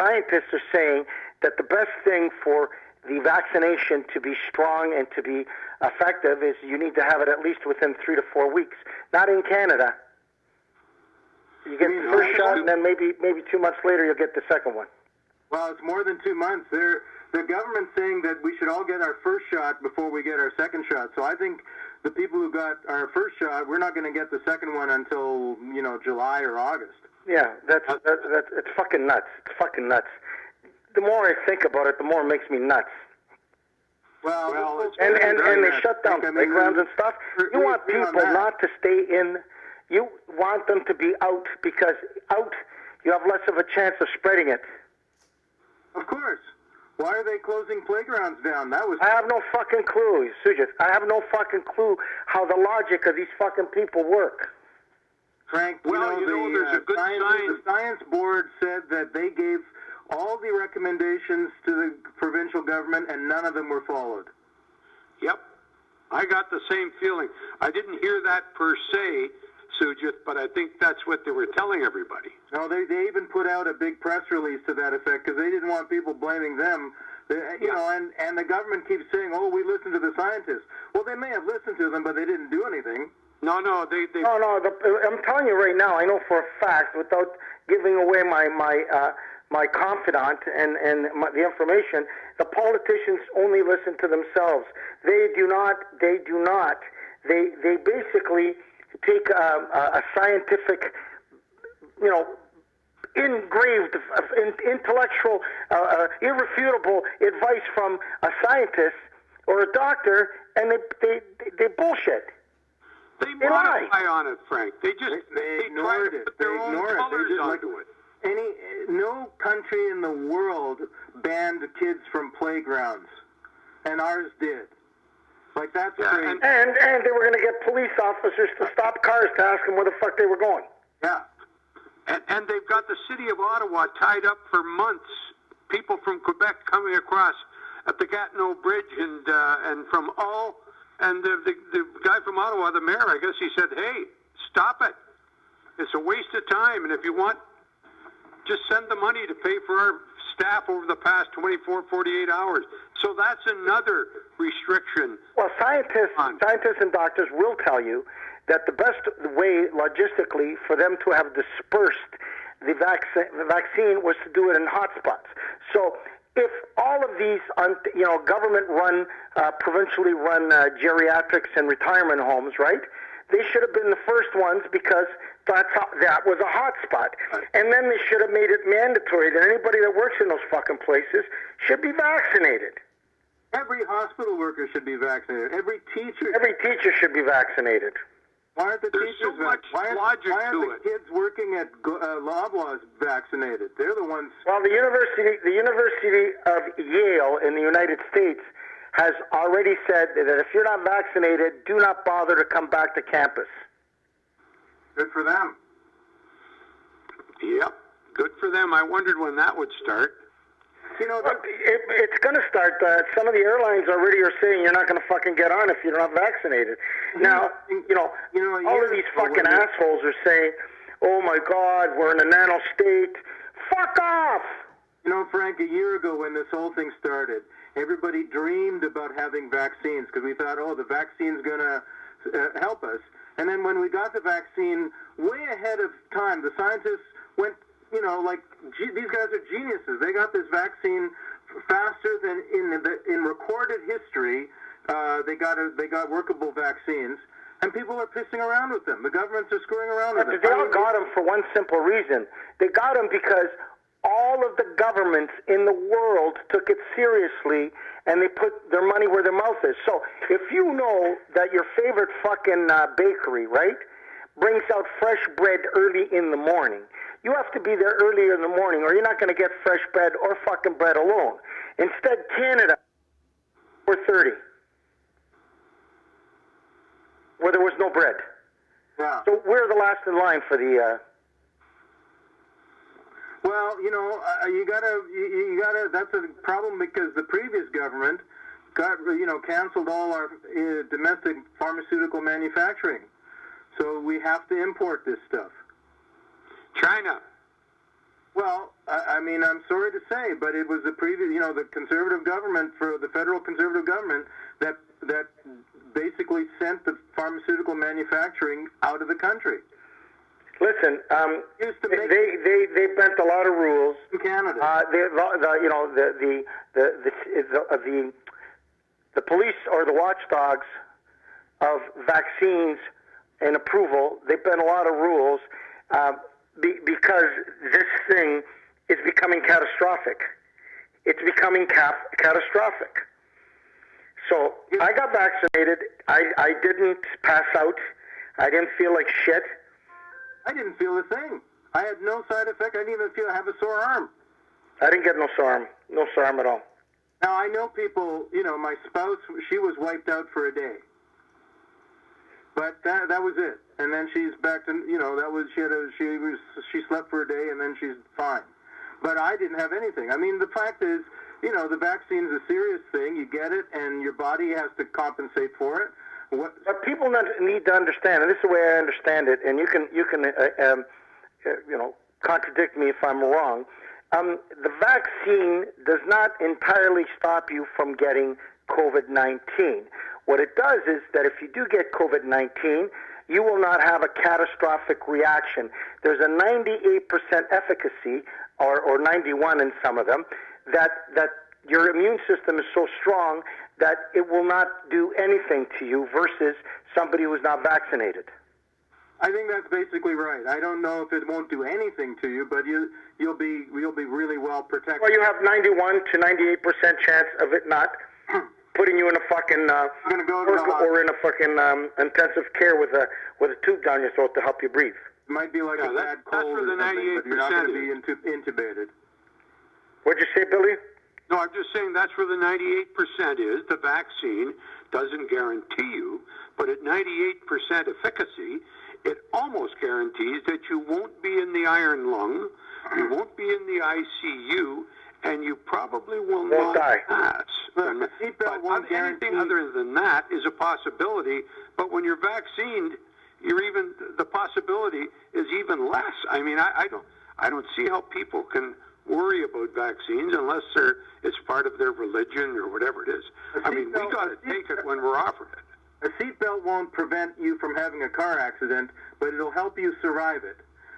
scientists are saying that the best thing for the vaccination to be strong and to be effective is you need to have it at least within 3 to 4 weeks. Not in Canada. You get the first shot, and then maybe 2 months later you'll get the second one. Well, it's more than 2 months. The government's saying that we should all get our first shot before we get our second shot. So I think the people who got our first shot, we're not going to get the second one until, July or August. Yeah, that's it's fucking nuts. It's fucking nuts. The more I think about it, the more it makes me nuts. Well, and they shut down playgrounds and stuff. You want people not to stay in. You want them to be out because out you have less of a chance of spreading it. Of course. Why are they closing playgrounds down? I have no fucking clue, Sujit. I have no fucking clue how the logic of these fucking people work. Frank, there's a good sign. The science board said that they gave all the recommendations to the provincial government and none of them were followed. Yep. I got the same feeling. I didn't hear that per se, Sujit, but I think that's what they were telling everybody. No, they even put out a big press release to that effect because they didn't want people blaming them. And the government keeps saying, "Oh, we listened to the scientists." Well, they may have listened to them, but they didn't do anything. No, they. I'm telling you right now. I know for a fact, without giving away my confidant and the information, the politicians only listen to themselves. They do not. They basically take a scientific, engraved, intellectual, irrefutable advice from a scientist or a doctor, and they bullshit. They modify on it, Frank. They ignored it. They ignored it. Onto it. No country in the world banned kids from playgrounds, and ours did. Like, that's crazy. And they were going to get police officers to stop cars to ask them where the fuck they were going. Yeah. And they've got the city of Ottawa tied up for months. People from Quebec coming across at the Gatineau Bridge and from all. And the guy from Ottawa, the mayor, I guess he said, "Hey, stop it. It's a waste of time. And if you want, just send the money to pay for our staff over the past 24, 48 hours." So that's another restriction. Well, scientists and doctors will tell you that the best way logistically for them to have dispersed the vaccine was to do it in hotspots. So if all of these, government-run, provincially run geriatrics and retirement homes, right, they should have been the first ones because that was a hotspot. Right. And then they should have made it mandatory that anybody that works in those fucking places should be vaccinated. Every hospital worker should be vaccinated. Every teacher should be vaccinated. Why aren't the There's teachers so much logic why aren't to the it. kids working at Loblaws vaccinated? They're the ones. Well, the University of Yale in the United States has already said that if you're not vaccinated, do not bother to come back to campus. Good for them. Yep, good for them. I wondered when that would start. It's going to start. Some of the airlines already are saying you're not going to fucking get on if you're not vaccinated. Now, all of these fucking assholes are saying, "Oh my God, we're in a nano state." Fuck off. Frank, a year ago when this whole thing started, everybody dreamed about having vaccines because we thought, the vaccine's going to help us. And then when we got the vaccine way ahead of time, the scientists went, these guys are geniuses. They got this vaccine faster than in recorded history. They got workable vaccines, and people are pissing around with them. The governments are screwing around with them. They all got them for one simple reason. They got them because all of the governments in the world took it seriously, and they put their money where their mouth is. So if you know that your favorite fucking bakery, right, brings out fresh bread early in the morning, you have to be there earlier in the morning, or you're not going to get fresh bread or fucking bread alone. Instead, Canada, 4:30, where there was no bread. Yeah. So we're the last in line for the. Well, you gotta. That's a problem because the previous government canceled all our domestic pharmaceutical manufacturing, so we have to import this stuff. China. Well, I mean, I'm sorry to say, but it was the previous, the conservative government, for the federal conservative government, that basically sent the pharmaceutical manufacturing out of the country. Listen, they bent a lot of rules in Canada. The police or the watchdogs of vaccines and approval, they bent a lot of rules because this thing is becoming catastrophic. It's becoming catastrophic. So I got vaccinated. I didn't pass out. I didn't feel like shit. I didn't feel a thing. I had no side effect. I didn't even feel I have a sore arm. I didn't get no sore arm at all. Now, I know people, my spouse, she was wiped out for a day. But that was it. And then she's back to, she slept for a day and then she's fine. But I didn't have anything. I mean, the fact is, the vaccine is a serious thing. You get it and your body has to compensate for it. But people need to understand, and this is the way I understand it, and you can contradict me if I'm wrong. The vaccine does not entirely stop you from getting COVID-19. What it does is that if you do get COVID-19, you will not have a catastrophic reaction. There's a 98% efficacy, or 91 in some of them, that your immune system is so strong that it will not do anything to you versus somebody who's not vaccinated. I think that's basically right. I don't know if it won't do anything to you, but you'll be really well protected. Well, you have 91 to 98% chance of it not putting you in a fucking or in a fucking intensive care with a tube down your throat to help you breathe. It might be like a bad cold or something, but you're not going to be intubated. What'd you say, Billy? No, I'm just saying that's where the 98% is. The vaccine doesn't guarantee you, but at 98% efficacy, it almost guarantees that you won't be in the iron lung, you won't be in the ICU, and you probably will not pass. But anything other than that is a possibility. But when you're vaccinated, the possibility is even less. I mean, I don't see how people can worry about vaccines unless it's part of their religion or whatever it is. I mean, we got to take it when we're offered it. A seatbelt won't prevent you from having a car accident, but it'll help you survive it.